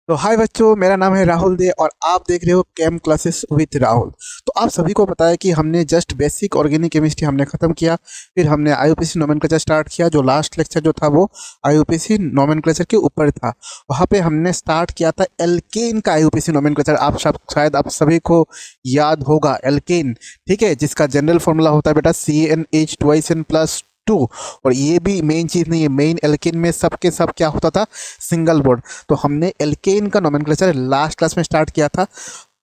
तो हाय बच्चों, मेरा नाम है राहुल दे और आप देख रहे हो केम क्लासेस विद राहुल। तो आप सभी को पता है कि हमने जस्ट बेसिक ऑर्गेनिक केमिस्ट्री हमने ख़त्म किया। फिर हमने आईयूपीएसी नोमेनक्लेचर स्टार्ट किया। जो लास्ट लेक्चर जो था वो आईयूपीएसी नोमेनक्लेचर के ऊपर था। वहाँ पे हमने स्टार्ट किया था एल्केन का आईयूपीएसी नोमेनक्लेचर। आप सब शायद आप सभी को याद होगा एल्केन, ठीक है, जिसका जनरल फॉर्मूला होता है बेटा CnH2n+2। और ये भी मेन चीज़ नहीं है, मेन एल्केन में सब के सब क्या होता था, सिंगल बॉन्ड। तो हमने एल्केन का नोमेनक्लेचर लास्ट क्लास में स्टार्ट किया था,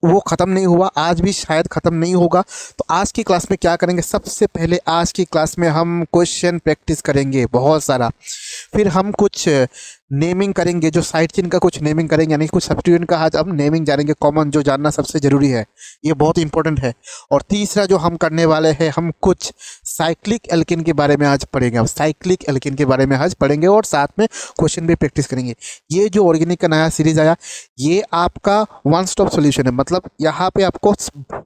वो ख़त्म नहीं हुआ, आज भी शायद ख़त्म नहीं होगा। तो आज की क्लास में क्या करेंगे, सबसे पहले आज की क्लास में हम क्वेश्चन प्रैक्टिस करेंगे बहुत सारा। फिर हम कुछ नेमिंग करेंगे, जो साइड चेन का कुछ नेमिंग करेंगे, यानी कुछ सब्स्टिट्यूएंट का आज हम नेमिंग जानेंगे, कॉमन जो जानना सबसे ज़रूरी है, ये बहुत इंपॉर्टेंट है। और तीसरा जो हम करने वाले हैं, हम कुछ साइक्लिक एल्केन के बारे में आज पढ़ेंगे। अब साइक्लिक एल्केन के बारे में आज पढ़ेंगे और साथ में क्वेश्चन भी प्रैक्टिस करेंगे। ये जो ऑर्गेनिक का नया सीरीज आया, ये आपका वन स्टॉप सॉल्यूशन है। मतलब यहाँ पे आपको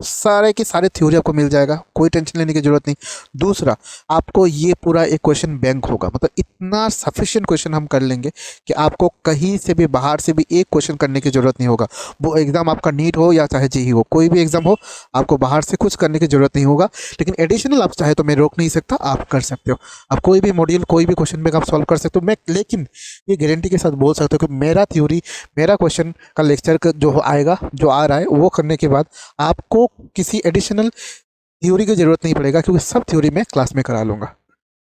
सारे के सारे थ्योरी आपको मिल जाएगा, कोई टेंशन लेने की जरूरत नहीं। दूसरा, आपको ये पूरा एक क्वेश्चन बैंक होगा, मतलब इतना सफिशिएंट क्वेश्चन हम कर लेंगे कि आपको कहीं से भी बाहर से भी एक क्वेश्चन करने की ज़रूरत नहीं होगा। वो एग्ज़ाम आपका नीट हो या चाहे जेईई हो, कोई भी एग्ज़ाम हो, आपको बाहर से कुछ करने की ज़रूरत नहीं होगा। लेकिन एडिशनल आप चाहे तो मैं रोक नहीं सकता, आप कर सकते हो। आप कोई भी मॉड्यूल, कोई भी क्वेश्चन बैंक आप सॉल्व कर सकते हो। मैं लेकिन ये गारंटी के साथ बोल सकता हूँ कि मेरा थ्योरी, मेरा क्वेश्चन का लेक्चर जो आएगा, जो आ रहा है, वो करने के बाद आपको किसी एडिशनल थ्योरी की ज़रूरत नहीं पड़ेगा, क्योंकि सब थ्योरी मैं क्लास में करा लूँगा।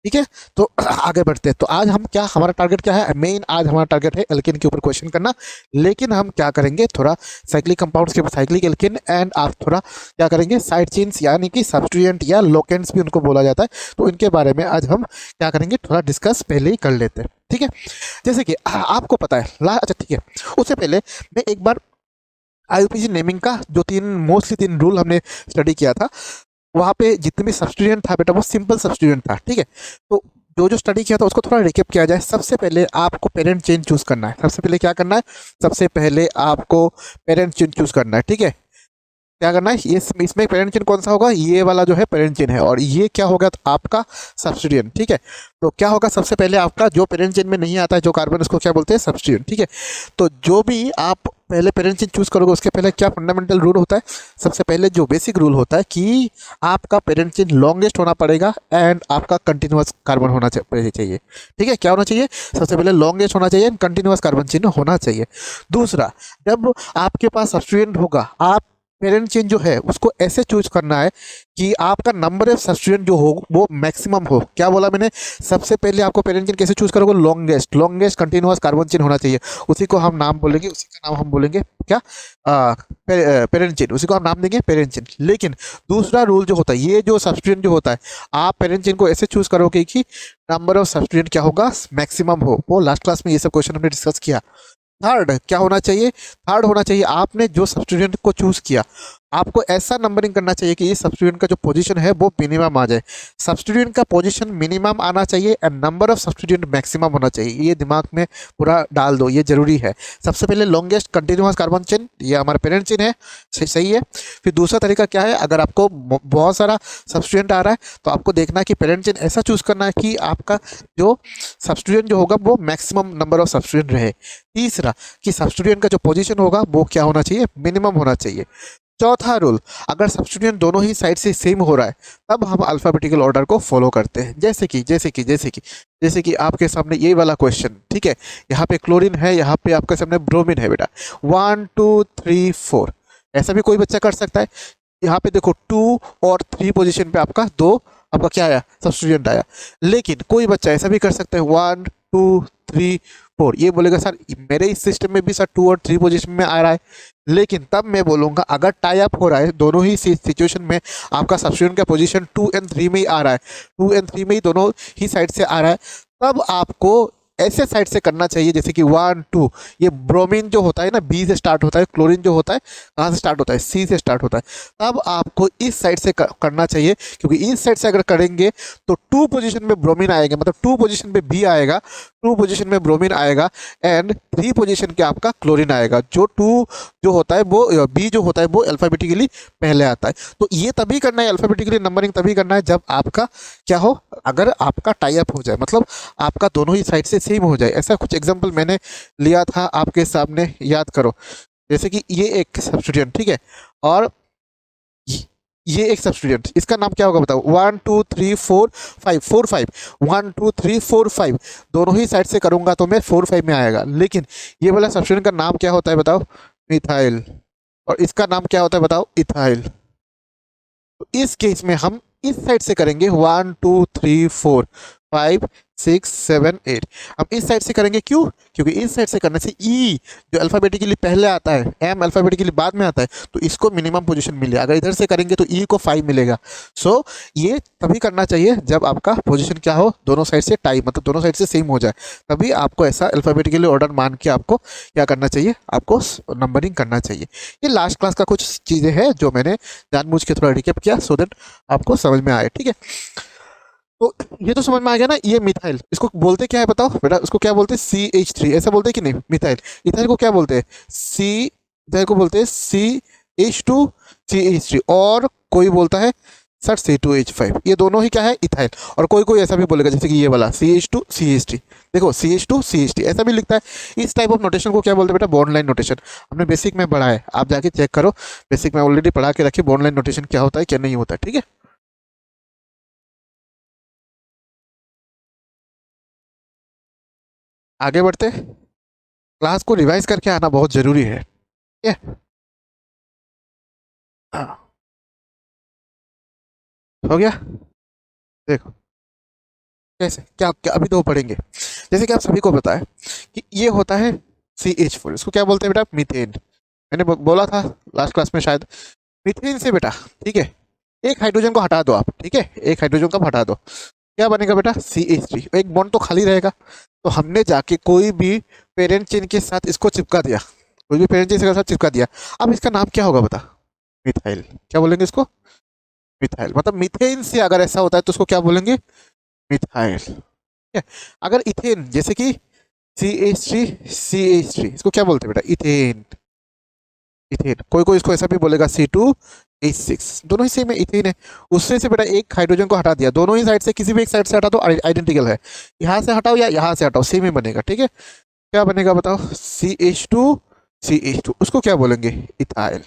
ठीक है, तो आगे बढ़ते हैं। तो आज हम क्या, हमारा टारगेट क्या है, मेन आज हमारा टारगेट है एल्केन के ऊपर क्वेश्चन करना। लेकिन हम क्या करेंगे, थोड़ा साइक्लिक कंपाउंड्स के ऊपर, साइक्लिक एल्केन, एंड आप थोड़ा क्या करेंगे, साइड चेन्स यानी कि सब्स्टिट्यूएंट या लोकेंट्स भी उनको बोला जाता है, तो इनके बारे में आज हम क्या करेंगे, थोड़ा डिस्कस पहले ही कर लेते हैं। ठीक है, जैसे कि आपको पता है अच्छा ठीक है, उससे पहले मैं एक बार आईयूपीएसी नेमिंग का जो मोस्टली तीन रूल हमने स्टडी किया था, वहाँ पे जितने भी सब्स्टिट्यूएंट था बेटा, वो सिंपल सब्स्टिट्यूएंट था। ठीक है, तो जो जो स्टडी किया था उसको थोड़ा रिकेप किया जाए। सबसे पहले आपको पेरेंट चेन चूज करना है। सबसे पहले क्या करना है, सबसे पहले आपको पेरेंट चेन चूज करना है। ठीक है, क्या करना है, ये इसमें पेरेंट चेन कौन सा होगा, ये वाला जो है पेरेंट चेन है, और ये क्या होगा, तो आपका सब्स्टिट्यूएंट। ठीक है, तो क्या होगा, सबसे पहले आपका जो पेरेंट चेन में नहीं आता है, जो कार्बन, उसको क्या बोलते हैं, सब्स्टिट्यूएंट। ठीक है, तो जो भी आप पहले पेरेंट चेन चूज करोगे, उसके पहले क्या फंडामेंटल रूल होता है, सबसे पहले जो बेसिक रूल होता है कि आपका पेरेंट चेन लॉन्गेस्ट होना पड़ेगा एंड आपका कंटिन्यूअस कार्बन होना चाहिए। ठीक है, क्या होना चाहिए, सबसे पहले लॉन्गेस्ट होना चाहिए एंड कंटिन्यूअस कार्बन चेन होना चाहिए। दूसरा, जब आपके पास सब्स्टिट्यूएंट होगा, आप पेरेंट चेन जो है उसको ऐसे चूज करना है कि आपका नंबर ऑफ सब्स्टिट्यूएंट जो हो वो मैक्सिमम हो। क्या बोला मैंने, सबसे पहले आपको पेरेंट चेन कैसे चूज करोगे, longest, longest continuous carbon chain होना चाहिए। उसी को हम नाम बोलेंगे, उसी का नाम हम बोलेंगे क्या, पेरेंट चेन, उसी को हम नाम देंगे पेरेंट चेन। लेकिन दूसरा रूल जो होता है, ये जो सब्स्टिट्यूएंट जो होता है, आप पेरेंट चेन को ऐसे चूज करोगे कि नंबर ऑफ सब्स्टिट्यूएंट क्या होगा, मैक्सिमम हो। वो लास्ट क्लास में ये सब क्वेश्चन हमने डिस्कस किया। थर्ड क्या होना चाहिए, थर्ड होना चाहिए, आपने जो सब्स्टिट्यूएंट को चूज किया, आपको ऐसा नंबरिंग करना चाहिए कि ये सब्स्टिट्यूएंट का जो पोजीशन है वो मिनिमम आ जाए। सब्स्टिट्यूएंट का पोजीशन मिनिमम आना चाहिए and number of substituent maximum होना चाहिए। ये दिमाग में पूरा डाल दो, ये जरूरी है। सबसे पहले लॉन्गेस्ट कंटिन्यूअस कार्बन चेन, ये हमारा पेरेंट चेन है, सही है। फिर दूसरा तरीका क्या है, अगर आपको बहुत सारा सब्स्टिट्यूएंट आ रहा है, तो आपको देखना है कि पेरेंट चेन ऐसा चूज करना है कि आपका जो सब्स्टिट्यूएंट जो होगा वो मैक्सिमम नंबर ऑफ सब्स्टिट्यूएंट रहे। तीसरा, कि सब्स्टिट्यूएंट का जो पोजीशन होगा वो क्या होना चाहिए, मिनिमम होना चाहिए। चौथा रूल, अगर सब्स्टिट्यूएंट दोनों ही साइड से सेम हो रहा है, तब हम अल्फाबेटिकल ऑर्डर को फॉलो करते हैं। जैसे कि आपके सामने ये वाला क्वेश्चन, ठीक है, यहाँ पे क्लोरीन है, यहाँ पे आपके सामने ब्रोमीन है बेटा, 1 2 3 4, ऐसा भी कोई बच्चा कर सकता है। यहाँ पे देखो 2 और 3 पोजीशन पे आपका दो, आपका क्या आया, सब्स्टिट्यूएंट आया। लेकिन कोई बच्चा ऐसा भी कर सकता है, 1 2 3 4, ये बोलेगा सर मेरे इस सिस्टम में भी सर 2 और 3 पोजीशन में आ रहा है। लेकिन तब मैं बोलूँगा, अगर टाई अप हो रहा है दोनों ही सिचुएशन में, आपका सब्स्टिट्यूएंट का पोजीशन 2 एंड 3 में ही आ रहा है, 2 एंड 3 में ही दोनों ही साइड से आ रहा है, तब आपको ऐसे साइड से करना चाहिए, जैसे कि 1 2, ये ब्रोमीन जो होता है ना, बी से स्टार्ट होता है, क्लोरीन जो होता है कहाँ से स्टार्ट होता है, सी से स्टार्ट होता है, तब आपको इस साइड से करना चाहिए। क्योंकि इस साइड से अगर करेंगे तो 2 पोजीशन में ब्रोमीन आएगा, मतलब 2 पोजीशन पे बी आएगा, 2 पोजीशन में ब्रोमीन आएगा एंड 3 पोजीशन के आपका क्लोरीन आएगा। जो 2 जो होता है वो, बी जो होता है वो अल्फाबेटिकली पहले आता है। तो ये तभी करना है, अल्फाबेटिकली नंबरिंग तभी करना है जब आपका क्या हो, अगर आपका टाई अप हो जाए, मतलब आपका दोनों ही साइड से सेम हो जाए, ऐसा कुछ एग्जाम्पल मैंने लिया था आपके सामने, याद करो। जैसे कि ये एक सब्स्टिट्यूएंट, ठीक है, और ये एक सब्स्टिट्यूएंट, इसका नाम क्या होगा बताओ। 1 2 3 4 5, 4 5, 1 2 3 4 5, दोनों ही साइड से करूंगा तो मैं 4 5 में आएगा। लेकिन ये वाला सब्स्टिट्यूएंट का नाम क्या होता है बताओ, मिथाइल, और इसका नाम क्या होता है बताओ, इथाइल। तो इस केस में हम इस साइड से करेंगे 1 2 3 4 5 6 7 8, हम इस साइड से करेंगे, क्यों, क्योंकि इस साइड से करने से ई जो अल्फाबेटिकली पहले आता है, एम अल्फाबेटिकली बाद में आता है, तो इसको मिनिमम पोजीशन मिले। अगर इधर से करेंगे तो ई को 5 मिलेगा। सो ये तभी करना चाहिए जब आपका पोजीशन क्या हो, दोनों साइड से टाई, मतलब दोनों साइड से सेम हो जाए, तभी आपको ऐसा अल्फाबेटिकली ऑर्डर मान के आपको क्या करना चाहिए, आपको नंबरिंग करना चाहिए। ये लास्ट क्लास का कुछ चीज़ें हैं जो मैंने जानबूझ के थोड़ा रिकेप किया, सो दैट आपको समझ में आए, ठीक है। तो ये तो समझ में आ गया ना, ये मिथाइल, इसको बोलते क्या है बताओ बेटा, उसको क्या बोलते हैं, CH3, ऐसा बोलते हैं कि नहीं, मिथाइल। इथाइल को क्या बोलते हैं, इथाइल को बोलते हैं CH2CH3, और कोई बोलता है सर C2H5, ये दोनों ही क्या है, इथाइल। और कोई कोई ऐसा भी बोलेगा जैसे कि ये वाला CH2CH3, देखो CH2CH3 ऐसा भी लिखता है। इस टाइप ऑफ नोटेशन को क्या बोलते हैं बेटा, बॉन्ड लाइन नोटेशन। हमने बेसिक में पढ़ा है, आप जाके चेक करो, बेसिक में ऑलरेडी पढ़ा के रखी, बॉन्ड लाइन नोटेशन क्या होता है क्या नहीं होता है, ठीक है। आगे बढ़ते, क्लास को रिवाइज करके आना बहुत जरूरी है, ठीक है। हाँ, हो गया। देखो कैसे, क्या क्या अभी तो पढ़ेंगे। जैसे कि आप सभी को पता है कि ये होता है CH4, इसको क्या बोलते हैं बेटा, मीथेन। मैंने बोला था लास्ट क्लास में शायद, मीथेन से बेटा, ठीक है, एक हाइड्रोजन को हटा दो आप, ठीक है, एक हाइड्रोजन को हटा दो, क्या बनेगा बेटा, CH3, एक बॉन्ड तो खाली रहेगा। तो हमने जाके कोई भी पेरेंट चेन के साथ इसको चिपका दिया, कोई भी पेरेंट चेन के साथ चिपका दिया। अब इसका नाम क्या होगा बता, मिथाइल, क्या बोलेंगे इसको, मिथाइल। मतलब मीथेन से अगर ऐसा होता है तो उसको क्या बोलेंगे, मिथाइल, ठीक है। अगर इथेन, जैसे कि CH3CH3, इसको क्या बोलते हैं बेटा, इथेन, इथेन। कोई कोई इसको ऐसा भी बोलेगा C2H6, दोनों ही सेम है, इथेन है। उससे से बेटा एक हाइड्रोजन को हटा दिया, दोनों ही साइड से, किसी भी एक साइड से हटा दो, आइडेंटिकल है, यहाँ से हटाओ या यहाँ से हटाओ, सेम ही बनेगा, ठीक है। क्या बनेगा बताओ, CH2CH2, उसको क्या बोलेंगे, इथाइल।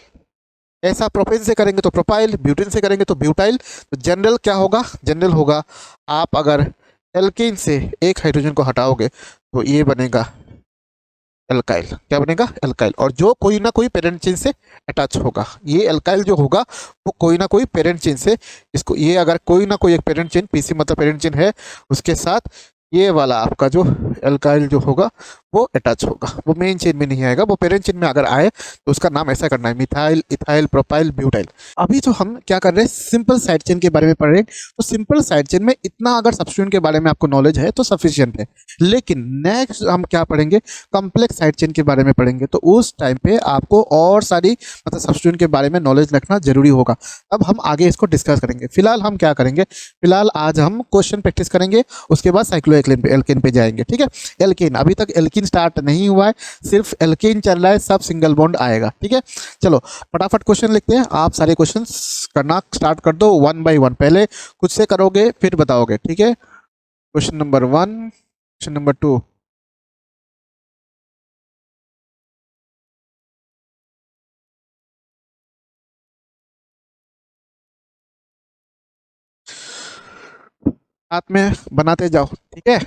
ऐसा प्रोपेन से करेंगे तो प्रोपाइल, ब्यूटेन से करेंगे तो ब्यूटाइल। तो जनरल क्या होगा, जनरल होगा, आप अगर एल्केन से एक हाइड्रोजन को हटाओगे तो ये बनेगा एल्काइल, क्या बनेगा, एल्काइल। और जो कोई ना कोई पेरेंट चेन से अटैच होगा, ये एल्काइल जो होगा वो कोई ना कोई पेरेंट चेन से, इसको ये अगर कोई ना कोई एक पेरेंट चेन, पीसी मतलब पेरेंट चेन है, उसके साथ ये वाला आपका जो एल्काइल जो होगा वो अटैच होगा, वो मेन चेन में नहीं आएगा, वो पेरेंट चेन में अगर आए तो उसका नाम ऐसा करना है, मिथाइल, इथाइल, प्रोपाइल, ब्यूटाइल। अभी तो हम क्या कर रहे हैं, सिंपल साइड चेन के बारे में पढ़ रहे हैं। तो सिंपल साइड चेन में इतना अगर सब्स्टिट्यूएंट के बारे में आपको नॉलेज है तो सफिशियंट है। लेकिन नेक्स्ट हम क्या पढ़ेंगे, कॉम्प्लेक्स साइड चेन के बारे में पढ़ेंगे, तो उस टाइम पे आपको और सारी मतलब सब्स्टिट्यूएंट के बारे में नॉलेज रखना जरूरी होगा। अब हम आगे इसको डिस्कस करेंगे, फिलहाल हम क्या करेंगे, फिलहाल आज हम क्वेश्चन प्रैक्टिस करेंगे, उसके बाद साइक्लोएल्केन पे, एल्केन पे जाएंगे, ठीक है। एल्केन, अभी तक एल्कीन स्टार्ट नहीं हुआ है, सिर्फ एल्केन चल रहा है, सब सिंगल बॉन्ड आएगा, ठीक है। चलो फटाफट क्वेश्चन लिखते हैं, आप सारे क्वेश्चन करना स्टार्ट कर दो, वन बाय वन, पहले खुद से करोगे फिर बताओगे, ठीक है। क्वेश्चन नंबर 1, क्वेश्चन नंबर 2, साथ में बनाते जाओ, ठीक है।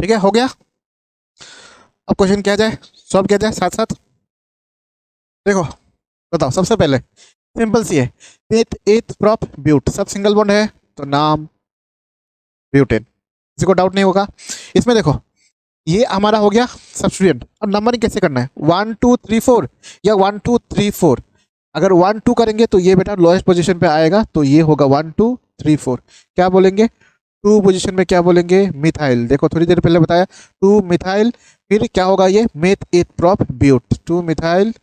ठीक है, हो गया। अब क्वेश्चन क्या जाए, सॉल्व किया जाए साथ साथ। देखो बताओ, सबसे पहले सिंपल सी है, एथ एथ प्रॉप ब्यूट, सब सिंगल बॉन्ड है तो नाम ब्यूटेन, किसी को डाउट नहीं होगा। इसमें देखो ये हमारा हो गया सब्स्टिट्यूएंट। अब नंबरिंग कैसे करना है, 1 2 3 4 या 1 2 3 4। अगर 1 2 करेंगे तो ये बेटा लोएस्ट पोजीशन पे आएगा, तो ये होगा 1 2 3 4। क्या बोलेंगे, टू पोजीशन में क्या बोलेंगे, मिथाइल। देखो थोड़ी देर पहले बताया, टू मिथाइल। फिर क्या होगा, ये meth eth prop but, two methyl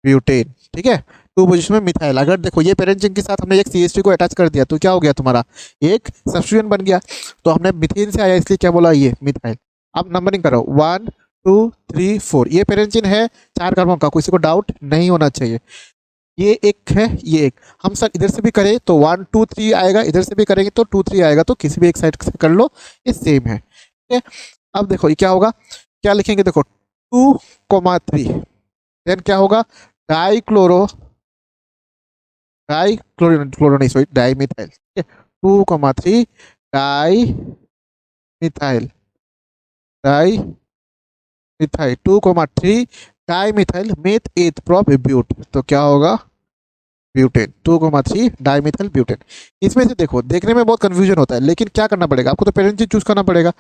butane. ठीक है, टू पोजीशन में मिथाइल। अगर देखो ये पेरेंट चिन्ह के साथ हमने एक CH3 को अटैच कर दिया तो क्या हो गया, तुम्हारा एक सब्स्टिट्यूएंट बन गया। तो हमने मिथेन से आया इसलिए क्या बोला, ये मिथाइल। अब नंबरिंग करो, 1 2 3 4, ये पेरेंट चिन्ह है 4 कार्बन का, किसी को डाउट नहीं होना चाहिए। ये एक है, ये एक, हम सब इधर से भी करें तो 1 2 3 आएगा, इधर से भी करेंगे तो 2 3 आएगा, तो किसी भी एक साइड से कर लो, ये सेम है। ठीक है, अब देखो ये क्या होगा, क्या लिखेंगे, देखो 2 3, देन क्या होगा, डाइक्लोरो क्लोरो नहीं सॉरी डाईमिथाइल। ठीक है, 2 3 di methyl, di methyl, 2 3 di methyl meth eth prop but, तो क्या होगा, ब्यूटेन। 2 3 dimethyl butane. इसमें से देखो देखने में बहुत कंफ्यूजन होता है, लेकिन क्या करना पड़ेगा आपको, तो पेरेंट चिन्ह चूज करना पड़ेगा।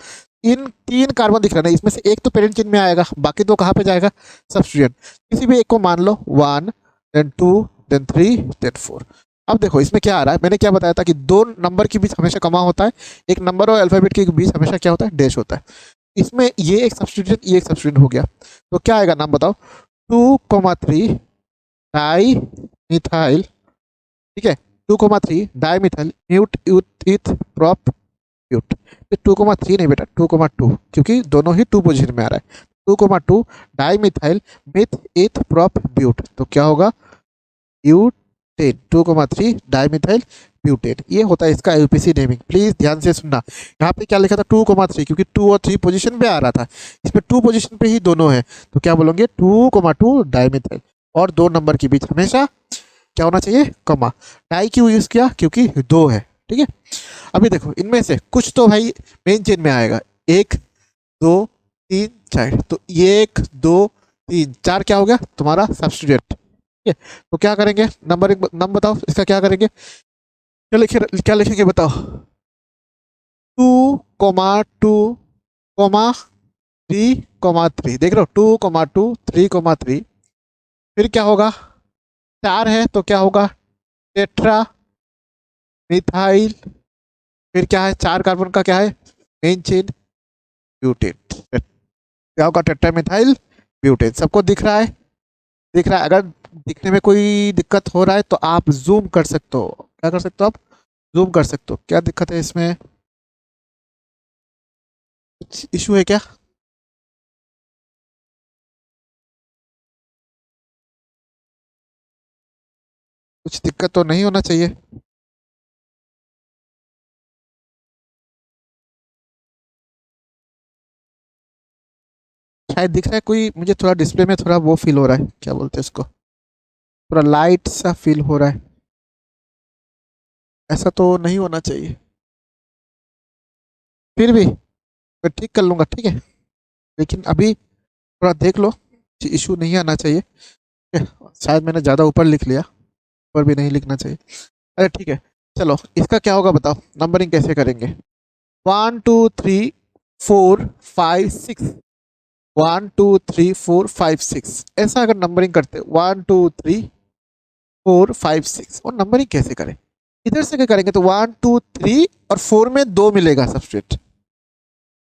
इन 3 कार्बन दिख रहा है, इसमें से एक तो पेरेंट चिन्ह में आएगा, बाकी दो कहाँ पे जाएगा, सब्स्टिट्यूएंट। किसी भी एक को मान लो, 1 then 2 then 3 then 4। अब देखो इसमें क्या आ रहा है, मैंने क्या बताया था कि दो नंबर के बीच हमेशा कमा होता है, एक नंबर और अल्फाबेट के बीच हमेशा क्या होता है, डैश होता है। इसमें ये एक सब्स्टिट्यूएंट, ये एक सब्स्टिट्यूएंट हो गया, तो क्या आएगा, नाम बताओ, 2 3 डाई मिथाइल। ठीक है, 2 3 डाईमिथाइल म्यूट इथ प्रॉप ब्यूट। 2 3 नहीं बेटा, 2 2, क्योंकि दोनों ही 2 पोजीशन में आ रहा है। 2 2 डाईमिथाइल मिथ एथ प्रॉप ब्यूट, तो क्या होगा, ब्यूटेन। 2 3 डाईमिथाइल ब्यूटेन, ये होता है इसका यूपीसी नेमिंग। प्लीज ध्यान से सुनना, यहाँ पे क्या लिखा था, 2 3, क्योंकि 2 और 3 पोजीशन पे आ रहा था, इसमें 2 पोजीशन पे ही दोनों है, तो क्या बोलोगे, 2 डाईमिथाइल। और दो नंबर के बीच हमेशा क्या होना चाहिए, कमा। डाई क्यों यूज किया, क्योंकि दो है। ठीक है, अभी देखो इनमें से कुछ तो भाई मेन चेन में आएगा, 1 2 3 4, तो ये 1 2 3 4 क्या हो गया, तुम्हारा सब्स्टिट्यूएंट। ठीक है, तो क्या करेंगे, नंबर बताओ इसका, क्या करेंगे, क्या लिखेंगे बताओ, 2 2 3 3, देख रहे हो, 2 2 3 3। फिर क्या होगा, 4 है तो क्या होगा, टेट्रा मिथाइल। फिर क्या है, 4 कार्बन का क्या है, मेन चेन ब्यूटेन। क्या होगा, टेट्रा मिथाइल ब्यूटेन। सबको दिख रहा है, दिख रहा है। अगर दिखने में कोई दिक्कत हो रहा है तो आप जूम कर सकते हो, क्या कर सकते हो आप, जूम कर सकते हो। क्या दिक्कत है इसमें, कुछ इशू है क्या, कुछ दिक्कत तो नहीं होना चाहिए। शायद दिख रहा है कोई, मुझे थोड़ा डिस्प्ले में थोड़ा वो फील हो रहा है, क्या बोलते हैं उसको, थोड़ा लाइट सा फील हो रहा है, ऐसा तो नहीं होना चाहिए। फिर भी मैं ठीक कर लूँगा, ठीक है, लेकिन अभी थोड़ा देख लो, इशू नहीं आना चाहिए। ठीक है? शायद मैंने ज़्यादा ऊपर लिख लिया, ऊपर भी नहीं लिखना चाहिए। अरे ठीक है, चलो इसका क्या होगा बताओ, नंबरिंग कैसे करेंगे, 1 2 3 4 5 6, 1 2 3 4 5 6, ऐसा अगर नंबरिंग करते 1 2 3 4 5 6, और नंबरिंग कैसे करें, इधर से क्या करेंगे, तो 1 2 3 और 4 में 2 मिलेगा सब्सट्रेट,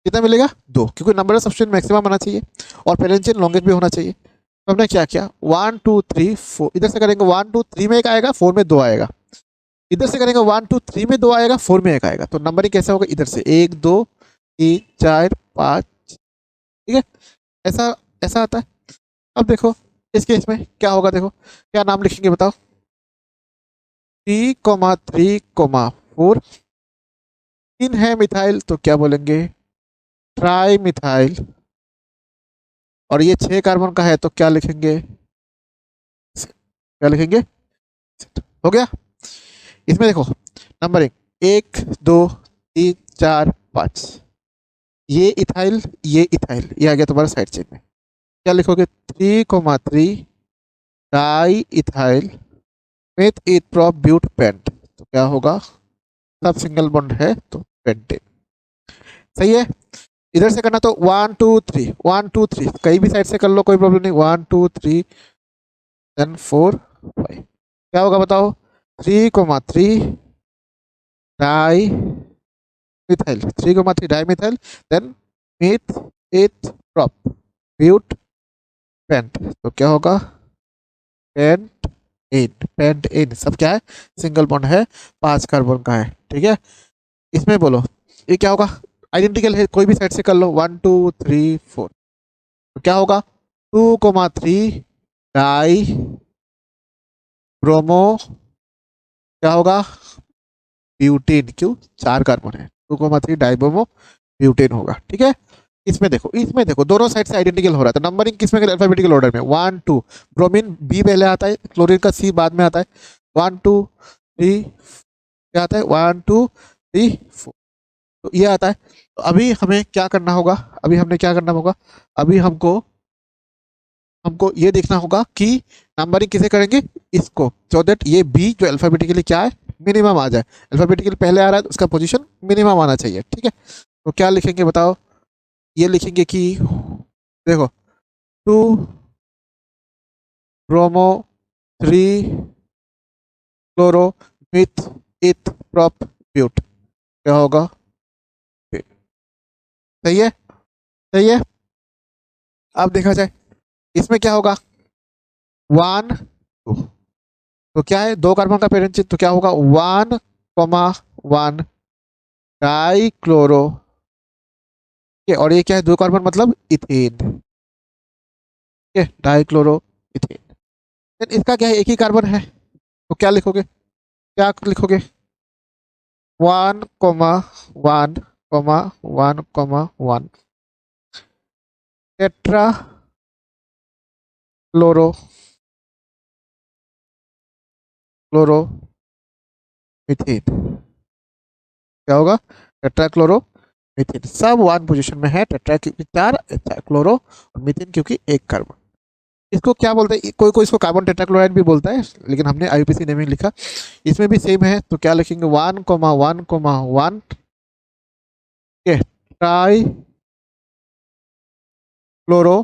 कितना मिलेगा, 2, क्योंकि नंबर ऑफ सब्सट्रेट मैक्सिमम आना चाहिए और पेरेंशियल लॉन्गेज भी होना चाहिए। तो हमने क्या किया, 1 2 3 4, इधर से करेंगे 1 2 3 में एक आएगा, 4 में 2 आएगा। इधर से करेंगे 1 2 3 में 2 आएगा, 4 में एक आएगा, तो नंबरिंग कैसे होगा, इधर से 1 2 3 4 5। ठीक है, ऐसा ऐसा आता है। अब देखो इस केस में क्या होगा, देखो क्या नाम लिखेंगे बताओ, 3 3 4, 3 है मिथाइल तो क्या बोलेंगे, ट्राई मिथाइल। और ये 6 कार्बन का है तो क्या लिखेंगे, क्या लिखेंगे, हो गया। इसमें देखो नंबर 1 1 2 3 4 5, ये इथाइल, ये आ गया तुम्हारा साइड चेन में। क्या लिखोगे? 3,3 डाई इथाइल विथ एथ प्रॉप ब्यूट पेंट, तो क्या होगा? सब सिंगल बॉन्ड है तो पेंटेन। सही है। इधर से करना तो 1 2 3, 1 2 3 कहीं भी साइड से कर लो, कोई प्रॉब्लम नहीं। 1 2 3 देन 4 5, क्या होगा बताओ? 3,3 di methyl, 3,3 di methyl, then meth eth prop but pent, तो क्या होगा? पेंट इन। पेंट इन सब क्या है? सिंगल बॉन्ड है, 5 कार्बन का है। ठीक है। इसमें बोलो ये क्या होगा? आइडेंटिकल है, कोई भी साइड से कर लो। 1 2 3 4, तो क्या होगा? 2,3 डाई ब्रोमो, क्या होगा? ब्यूटेन। क्यों? 4 कार्बन है, 2,3 डाई ब्रोमो ब्यूटेन होगा। ठीक है। इसमें देखो दोनों साइड से आइडेंटिकल हो रहा है, तो नंबरिंग किसमें? अल्फाबेटिकल ऑर्डर में। 1 2, ब्रोमीन बी पहले आता है, क्लोरीन का सी बाद में आता है। 1 2 3 क्या आता है? 1 2 3 4, तो ये आता है। तो अभी हमें क्या करना होगा? अभी हमको हमको ये देखना होगा कि नंबरिंग किसे करेंगे? इसको, सो दैट ये बी जो अल्फाबेटिकली क्या है? मिनिमम आ जाए। अल्फाबेटिकली पहले आ रहा है तो उसका पोजीशन मिनिमम आना चाहिए। ठीक है। तो क्या लिखेंगे बताओ? ये लिखेंगे कि देखो, 2 ब्रोमो 3 क्लोरो विथ इथ प्रॉप ब्यूट, क्या होगा? सही है। सही है। अब देखा जाए इसमें क्या होगा? 1 2, तो क्या है? 2 कार्बन का पेरेंट चिन्ह, तो क्या होगा? 1,1 डाई क्लोरो के, और ये क्या है? 2 कार्बन मतलब इथेन। ठीक है, डाई क्लोरो इथेन। देन इसका क्या है? एक ही कार्बन है, तो क्या लिखोगे? 1,1,1,1 टेट्रा क्लोरो क्लोरो मिथेन, क्या होगा? टेट्राक्लोरो मीथेन। सब 1 पोजीशन में है, टेट्रा क्योंकि 4, क्लोरो और मीथेन क्योंकि 1 कार्बन। इसको क्या बोलते हैं? कोई कोई इसको कार्बन टेट्राक्लोराइड भी बोलता है, लेकिन हमने आईयूपीएसी नेमिंग लिखा। इसमें भी सेम है, तो क्या लिखेंगे? 1,1,1 के ट्राई क्लोरो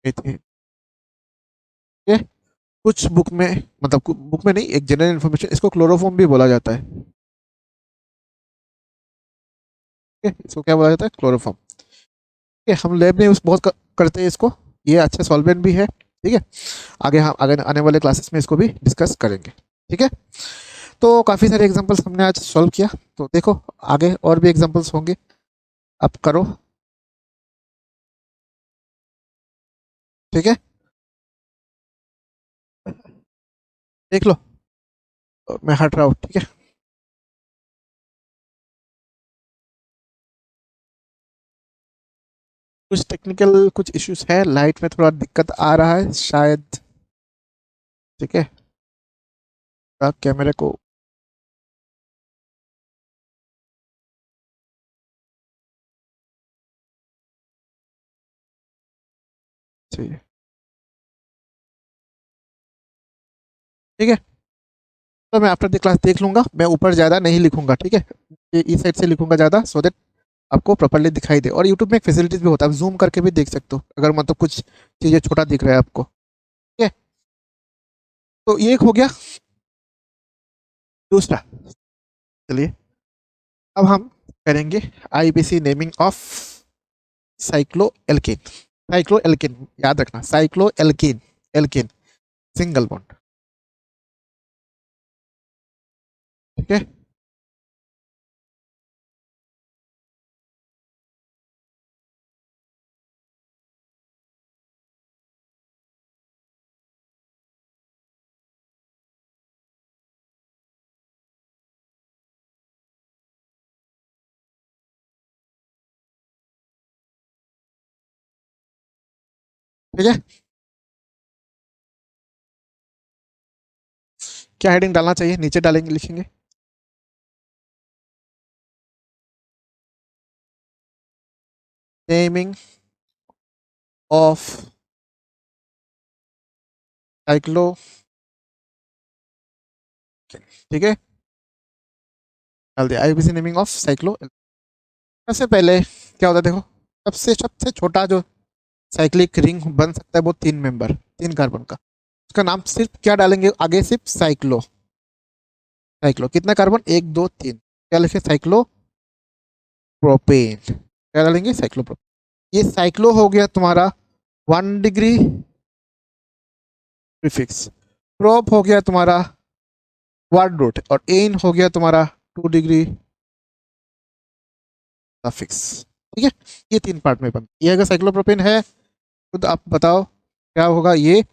मीथेन। ये कुछ बुक में, मतलब बुक में नहीं, एक जनरल इन्फॉर्मेशन, इसको क्लोरोफॉर्म भी बोला जाता है। ठीक है, इसको क्या बोला जाता है? क्लोरोफॉर्म। ठीक है, हम लैब में बहुत करते हैं इसको। ये अच्छा सॉल्वेंट भी है। ठीक है। आगे आने वाले क्लासेस में इसको भी डिस्कस करेंगे। ठीक है। तो काफ़ी सारे एग्जांपल्स हमने आज सॉल्व किया, तो देखो आगे और भी एग्जांपल्स होंगे, आप करो। ठीक है, देख लो। मैं हट रहा हूँ। ठीक है। कुछ टेक्निकल कुछ इश्यूज है, लाइट में थोड़ा दिक्कत आ रहा है शायद। ठीक है, कैमरे को चाहिए। ठीक है, तो मैं आफ्टर द क्लास देख लूंगा, मैं ऊपर ज़्यादा नहीं लिखूंगा। ठीक है, ये इस साइड से लिखूंगा ज़्यादा, सो दैट आपको प्रॉपर्ली दिखाई दे। और यूट्यूब में एक फैसिलिटीज भी होता है, आप जूम करके भी देख सकते हो अगर मतलब कुछ चीज़ें छोटा दिख रहा है आपको। ठीक है, तो ये एक हो गया। दूसरा, चलिए अब हम करेंगे IUPAC naming of cycloalkane. Cycloalkane, याद रखना, cycloalkane, alkane single bond. ठीक है। ठीक है, क्या हेडिंग डालना चाहिए? नीचे डालेंगे, लिखेंगे। नेमिंग ऑफ साइक्लो, ठीक है, डाल दिया आईयूपीएसी नेमिंग ऑफ साइक्लो। सबसे पहले क्या होता है देखो, सबसे सबसे छोटा जो साइक्लिक रिंग बन सकता है वो 3 मेंबर, 3 कार्बन का, उसका नाम सिर्फ क्या डालेंगे आगे, सिर्फ साइक्लो। साइक्लो कितना कार्बन, 1 2 3, क्या लिखे, साइक्लो प्रोपेन, क्या डालेंगे, साइक्लोप्रोपेन। ये साइक्लो हो गया तुम्हारा 1 डिग्री प्रीफिक्स, प्रोप हो गया तुम्हारा वर्ड रूट, और एन हो गया तुम्हारा 2 डिग्री सफिक्स, ठीक है। ये 3 पार्ट में बनता है। ये अगर साइक्लोप्रोपेन है खुद आप बताओ क्या होगा, ये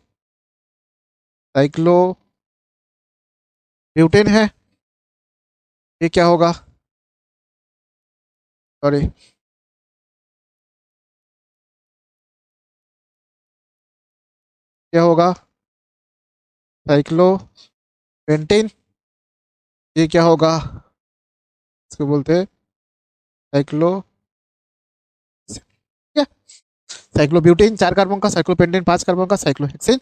साइक्लो ब्यूटेन है, ये क्या होगा, सॉरी, क्या होगा, साइक्लो पेंटेन, ये क्या होगा, इसको बोलते हैं साइक्लो, साइक्लोब्यूटेन 4 कार्बन का, साइक्लोपेंटेन 5 कार्बन का, साइक्लोहेक्सेन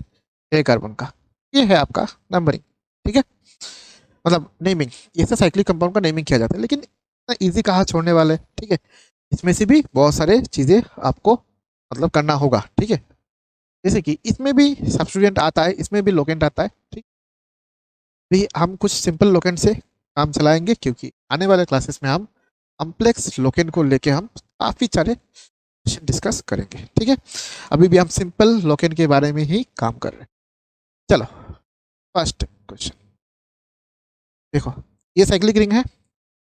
6 कार्बन का। ये है आपका नंबरिंग, ठीक है, मतलब नेमिंग। इससे साइक्लिक कंपाउंड का नेमिंग किया जाता है, लेकिन इतना ईजी कहाँ छोड़ने वाले, ठीक है। इसमें से भी बहुत सारे चीज़ें आपको मतलब करना होगा, ठीक है। जैसे कि इसमें भी सब्स्टिट्यूएंट आता है, इसमें भी लोकेंट आता है, ठीक। भी हम कुछ सिंपल लोकेंट से काम चलाएंगे, क्योंकि आने वाले क्लासेस में हम कॉम्प्लेक्स लोकेंट को लेके हम काफ़ी सारे डिस्कस करेंगे, ठीक है। अभी भी हम सिंपल लोकेंट के बारे में ही काम कर रहे हैं। चलो फर्स्ट क्वेश्चन देखो, ये साइक्लिक रिंग है,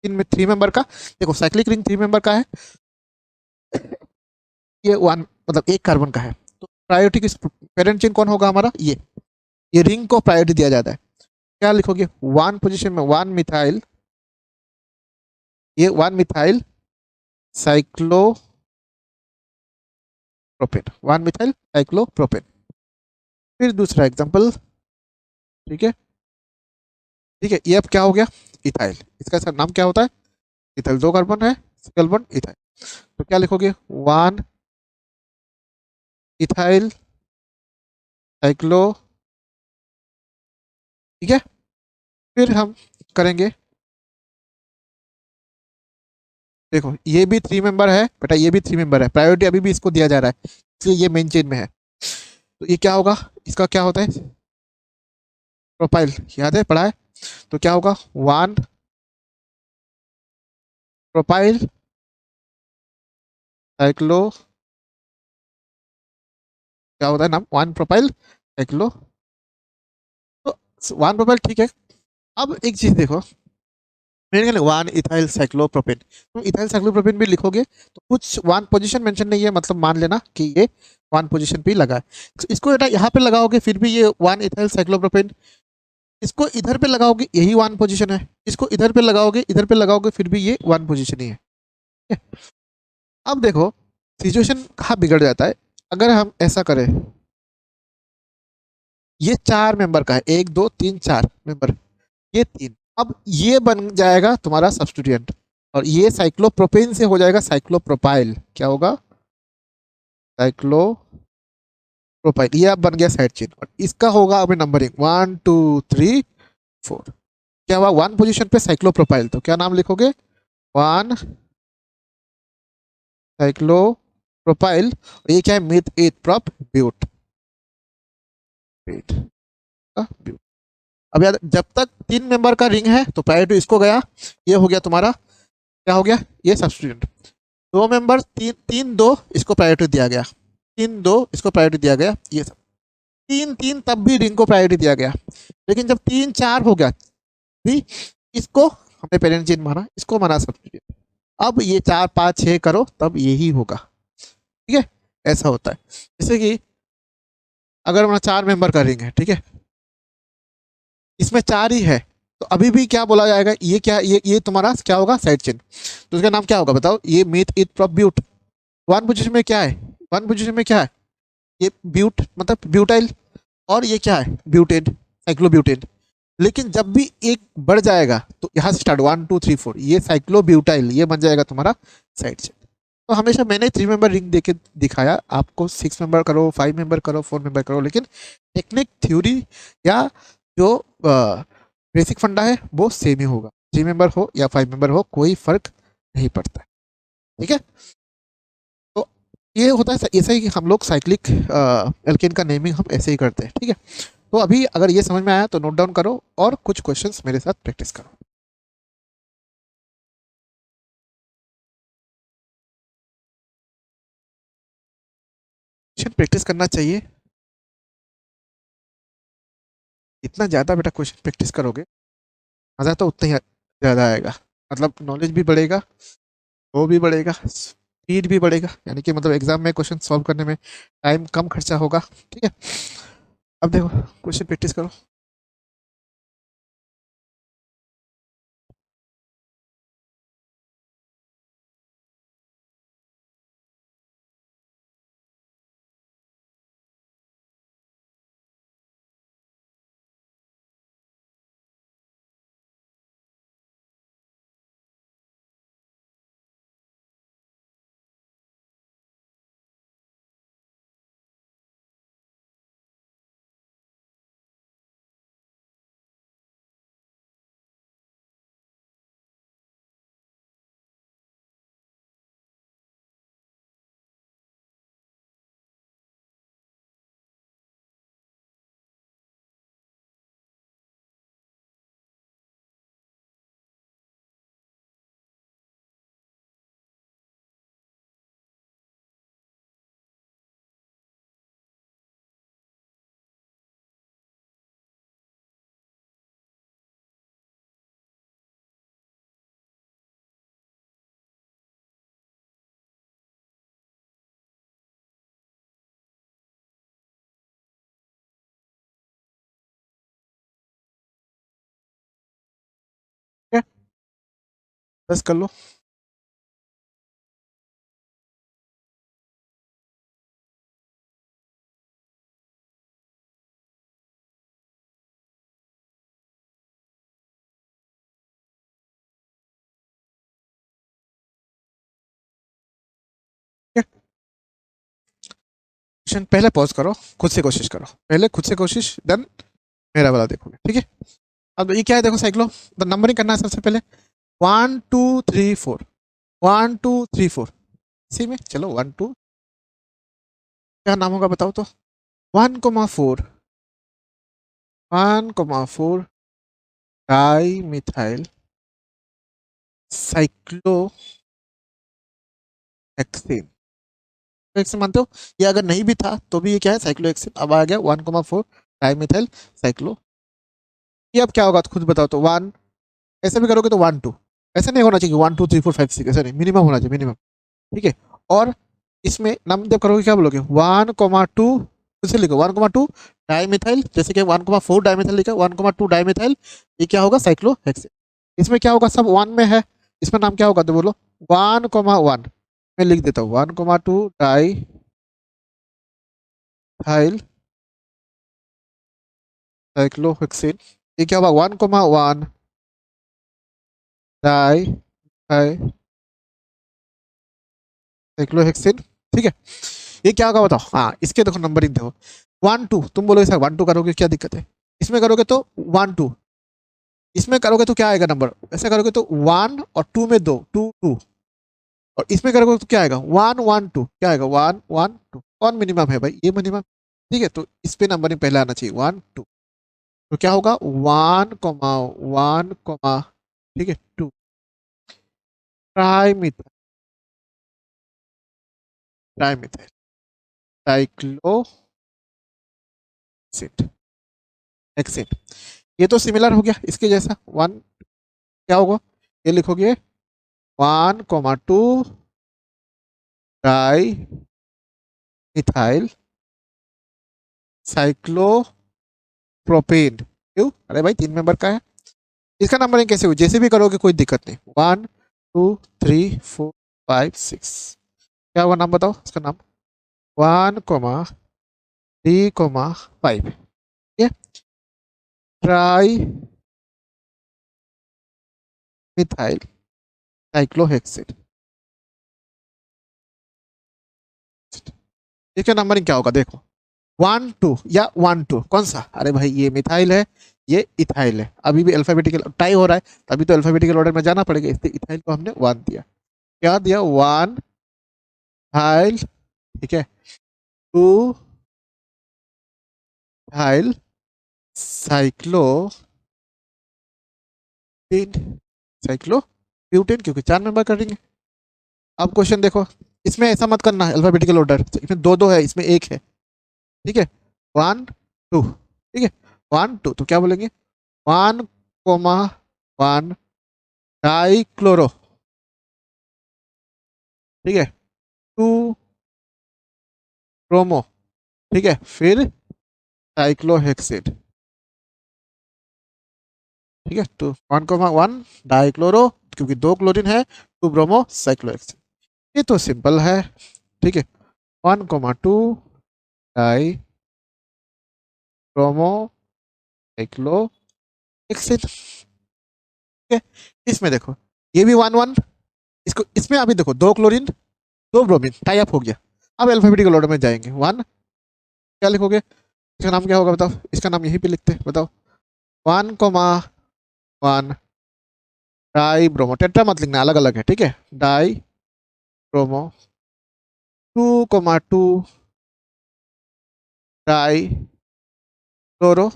3 मेंबर का। देखो साइक्लिक रिंग 3 मेंबर का है, ये 1 मतलब 1 कार्बन का है, तो प्रायोरिटी किस, पेरेंट चेन कौन होगा हमारा, ये रिंग को प्रायोरिटी दिया जाता है। क्या लिखोगे, 1 पोजीशन में 1 मिथाइल, ये 1 मिथाइल साइक्लोप्रोपेन, 1 मिथाइल साइक्लोप्रोपेन। फिर दूसरा एग्जांपल, ठीक है, ठीक है, ये अब क्या हो गया, इथाइल, इसका सर नाम क्या होता है, इथाइल 2 कार्बन है, सिंगल बॉन्ड इथाइल, तो क्या लिखोगे, 1 इथाइल साइक्लो, ठीक है। फिर हम करेंगे, देखो ये भी 3 मेंबर है बेटा, ये भी 3 मेंबर है, प्रायोरिटी अभी भी इसको दिया जा रहा है, इसलिए ये मेन चेन में है। तो ये क्या होगा, इसका क्या होता है, प्रोपाइल, याद है पढ़ा है, तो क्या होगा, 1 प्रोपाइल साइक्लो, क्या होता है नाम, 1 प्रोपाइल साइक्लो, तो 1 प्रोपाइल, ठीक है। अब एक चीज देखो, मेरे ख्याल 1 इथाइल साइक्लोप्रोपेन, तुम इथाइल साइक्लोप्रोपेन भी लिखोगे तो कुछ 1 पोजीशन मेंशन नहीं है, मतलब मान लेना कि ये 1 पोजीशन पे लगा है। तो इसको बेटा यहाँ पे लगाओगे फिर भी ये 1 इथाइल साइक्लोप्रोपेन, इसको इधर पे लगाओगे यही 1 पोजीशन है, इसको इधर पे लगाओगे, इधर पे लगाओगे फिर भी ये 1 पोजीशन ही है, ठीक है? अब देखो सिचुएशन कहाँ बिगड़ जाता है, अगर हम ऐसा करें, ये 4 मेंबर का है, 1 2 3 4 मेंबर, ये 3, अब ये बन जाएगा तुम्हारा सब्स्टिट्यूएंट, और ये साइक्लोप्रोपेन से हो जाएगा साइक्लोप्रोपाइल, क्या होगा, साइक्लोप्रोपाइल, ये अब बन गया साइड चेन, और इसका होगा अभी नंबरिंग 1 2 3 4, क्या हुआ, 1 पोजीशन पे साइक्लोप्रोपाइल, तो क्या नाम लिखोगे, 1 साइक्लोप्रोपाइल, ये क्या है, मिथ एथ प्रोप ब्यूट, ब्यूट। अब याद, जब तक 3 मेंबर का रिंग है तो प्रायोरिटी इसको गया, ये हो गया तुम्हारा, क्या हो गया, ये सब्स्टिट्यूएंट। 2 मेंबर, 3 3 2 इसको प्रायोरिटी दिया गया, 3 2 इसको प्रायोरिटी दिया गया, ये सब 3 3 तब भी रिंग को प्रायोरिटी दिया गया। लेकिन जब 3 4 हो गया, भी इसको हमने पेरेंट चेन माना, इसको माना सब्स्टिट्यूएंट, अब ये 4 5 6 करो तब यही होगा, ठीक है। ऐसा होता है, जैसे कि अगर हमारा 4 मेंबर का रिंग है, ठीक है, इसमें 4 ही है, तो अभी भी क्या बोला जाएगा, ये क्या, ये तुम्हारा क्या होगा, साइड चेन, तो इसका नाम क्या होगा बताओ, ये मीथ इथ प्रोप ब्यूट। 1 पोजीशन में क्या है, 1 पोजीशन में क्या है, ये ब्यूट मतलब ब्यूटाइल, और ये क्या है, ब्यूटेन, साइक्लोब्यूटेन। लेकिन जब भी एक बढ़ जाएगा तो यहाँ से स्टार्ट 1 2 3 4, ये साइक्लोब्यूटाइल, ये बन जाएगा तुम्हारा साइड चेन। तो हमेशा मैंने 3 मेंबर रिंग देके दिखाया, आपको 6 मेंबर करो, 5 मेंबर करो, 4 मेंबर करो, लेकिन टेक्निक थ्योरी या जो बेसिक फंडा है वो सेम ही होगा। 3 मेंबर हो या 5 मेंबर हो, कोई फर्क नहीं पड़ता है। ठीक है। तो ये होता है ऐसा ही कि हम लोग साइक्लिक एल्केन का नेमिंग हम ऐसे ही करते हैं। ठीक है। तो अभी अगर ये समझ में आया तो नोट डाउन करो और कुछ क्वेश्चंस मेरे साथ प्रैक्टिस करो। क्वेश्चन प्रैक्टिस करना चाहिए। जितना ज़्यादा बेटा क्वेश्चन प्रैक्टिस करोगे, मज़ा तो उतना ही ज़्यादा आएगा। मतलब नॉलेज भी बढ़ेगा, वो भी बढ़ेगा, स्पीड भी बढ़ेगा, यानी कि मतलब एग्जाम में क्वेश्चन सॉल्व करने में टाइम कम खर्चा होगा। ठीक है। अब देखो क्वेश्चन प्रैक्टिस करो। ठीक है, बस कर लो। ठीक है, क्वेश्चन पहले पॉज करो, खुद से कोशिश करो, पहले खुद से कोशिश, देन मेरा वाला देखोगे। ठीक है। अब ये क्या है देखो, साइक्लो तो नंबरिंग करना है सबसे पहले। 1 2 3 4, 1 2 3 4, इसी में चलो 1 2, क्या नाम होगा बताओ तो। 1 4, 1 4 di methyl cyclo hexane. Hexane मानते हो? ये अगर नहीं भी था तो भी ये क्या है, साइक्लो हेक्सेन। अब आ गया 1 4 डाई मिथाइल साइक्लो। ये अब क्या होगा तो खुद बताओ तो। वन, ऐसे भी करोगे तो 1 2, ऐसा नहीं होना चाहिए 1 2 3 4 5 6, ऐसा नहीं, मिनिमम होना चाहिए, मिनिमम। ठीक है। और इसमें नाम जब करोगे क्या बोलोगे, 1 2, उसे लिखो 1 2 डाई मिथाइल, जैसे कि 1 4 डाई मिथाइल लिखा, 1 2 डाई मिथाइल, ये क्या होगा, साइक्लो हेक्सेन। इसमें क्या होगा, सब वन में है, इसमें नाम क्या होगा तो बोलो 1 1। मैं लिख देता हूँ 1 2 डाई थाइल साइक्लोहेक्सेन। ये क्या होगा, 1 1 डाई थाइल साइक्लोहेक्सेन। ठीक है। ये क्या होगा बताओ। हाँ, इसके देखो नंबरिंग देखो। 1 2 तुम बोलोगे सर 1 2 करोगे क्या दिक्कत है, इसमें करोगे तो 1 2, इसमें करोगे तो क्या आएगा नंबर, ऐसे करोगे तो 1 और 2 में दो, 2 2, और इसमें करोगे तो क्या आएगा, 1 1 2, क्या आएगा 1 1 2। कौन मिनिमम है भाई, ये मिनिमम। ठीक है, तो इस पे नंबरिंग पहले आना चाहिए 1 2। तो क्या होगा 1 1 ठीक है 2, ट्राइमिथाइल, ट्राइमिथाइल साइक्लोसिट एक्सेट। ये तो सिमिलर हो गया इसके जैसा। वन क्या होगा, ये लिखोगे 1 2 डाई मिथाइल साइक्लोप्रोपेन। क्यों, अरे भाई 3 मेंबर का है। इसका नंबरिंग कैसे हो, जैसे भी करोगे कोई दिक्कत नहीं। 1 2 3 4 5 6, क्या होगा नाम बताओ इसका नाम। 1 3 5, ये ट्राई मिथाइल साइक्लोहेक्सेन। इसका नंबरिंग क्या होगा देखो, 1 2 या 1 2, कौन सा? अरे भाई ये मिथाइल है, ये इथाइल है, अभी भी अल्फाबेटिकल टाई हो रहा है, तभी तो अल्फाबेटिकल ऑर्डर में जाना पड़ेगा, इसलिए इथाइल को हमने 1 दिया। क्या दिया? 1 इथाइल, ठीक है, 2 इथाइल साइक्लोब्यूटेन, साइक्लोब्यूटेन, क्योंकि 4 मेंबर करेंगे। अब क्वेश्चन देखो, इसमें ऐसा मत करना है अल्फाबेटिकल ऑर्डर, इसमें दो दो है, इसमें एक है, ठीक है, 1 2, ठीक है, 1 2, तो क्या बोलेंगे? 1 1 डाइक्लोरो, ठीक है, 2 ब्रोमो, ठीक है, फिर साइक्लोहेक्सेन, ठीक है, तो 1 1 डाइक्लोरो, क्योंकि 2 क्लोरीन है, 2 ब्रोमो साइक्लोहेक्सेन। ये तो सिंपल है, ठीक है, 1 2 डाई ब्रोमो साइक्लोहेक्सेन, ठीक है। इसमें देखो, ये भी 1 1, इसको इसमें अभी देखो 2 क्लोरीन 2 ब्रोमीन टाई अप हो गया। अब अल्फाबेटिकल ऑर्डर में जाएंगे, 1, क्या लिखोगे? इसका नाम क्या होगा बताओ, इसका नाम यहीं पे लिखते हैं, बताओ। 1 1 डाई ब्रोमो, टेट्रा मत लिखना, अलग अलग है, ठीक है, डाई ब्रोमो, 2 2 डाई क्लोरो,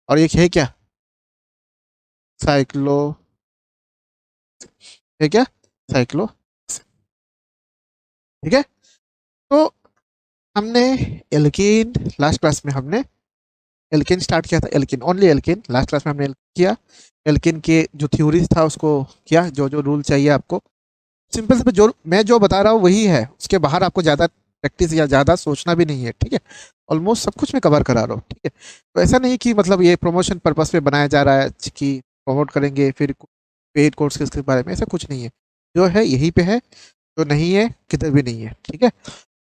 और ये है क्या? साइक्लो, है क्या? साइक्लो, ठीक है। तो हमने एल्कीन, लास्ट क्लास में हमने एल्केन स्टार्ट किया था, alkane, only alkane, last class में हमने किया। एल्केन के जो थ्योरीज था उसको किया, जो जो रूल चाहिए आपको, सिंपल से जो मैं जो बता रहा हूँ वही है, उसके बाहर आपको ज़्यादा प्रैक्टिस या ज़्यादा सोचना भी नहीं है, ठीक है। ऑलमोस्ट सब कुछ मैं कवर करा रहा हूँ, ठीक है। तो ऐसा नहीं कि मतलब ये प्रमोशन पर्पस पे बनाया जा रहा है कि प्रमोट करेंगे फिर पेड कोर्स के बारे में, ऐसा कुछ नहीं है। जो है यहीं पे है, जो नहीं है किधर भी नहीं है, ठीक है।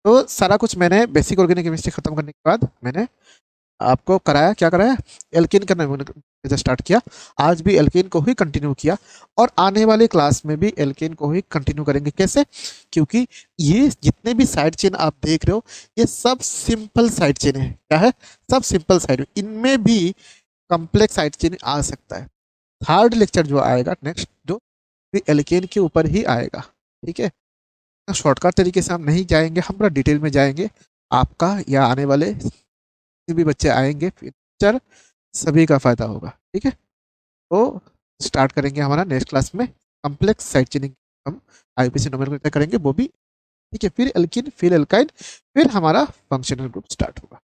तो सारा कुछ मैंने बेसिक ऑर्गेनिक केमिस्ट्री खत्म करने के बाद मैंने आपको कराया, क्या कराया? एल्केन करना मैंने स्टार्ट किया, आज भी एल्केन को ही कंटिन्यू किया, और आने वाले क्लास में भी एल्केन को ही कंटिन्यू करेंगे। कैसे? क्योंकि ये जितने भी साइड चेन आप देख रहे हो, ये सब सिंपल साइड चेन है। क्या है? सब सिंपल साइड, इनमें भी कॉम्प्लेक्स साइड चेन आ सकता है। थर्ड लेक्चर जो आएगा नेक्स्ट, जो एल्केन के ऊपर ही आएगा, ठीक है। शॉर्टकट तरीके से हम नहीं जाएंगे, हम पूरा डिटेल में जाएंगे। आपका या आने वाले भी बच्चे आएंगे फ्यूचर, सभी का फायदा होगा, ठीक है। तो स्टार्ट करेंगे हमारा नेक्स्ट क्लास में कॉम्प्लेक्स साइड चेनिंग, हम आईपीसी नोमेनक्लेचर करेंगे वो भी, ठीक है। फिर एल्किन, फिर एल्काइन, फिर हमारा फंक्शनल ग्रुप स्टार्ट होगा।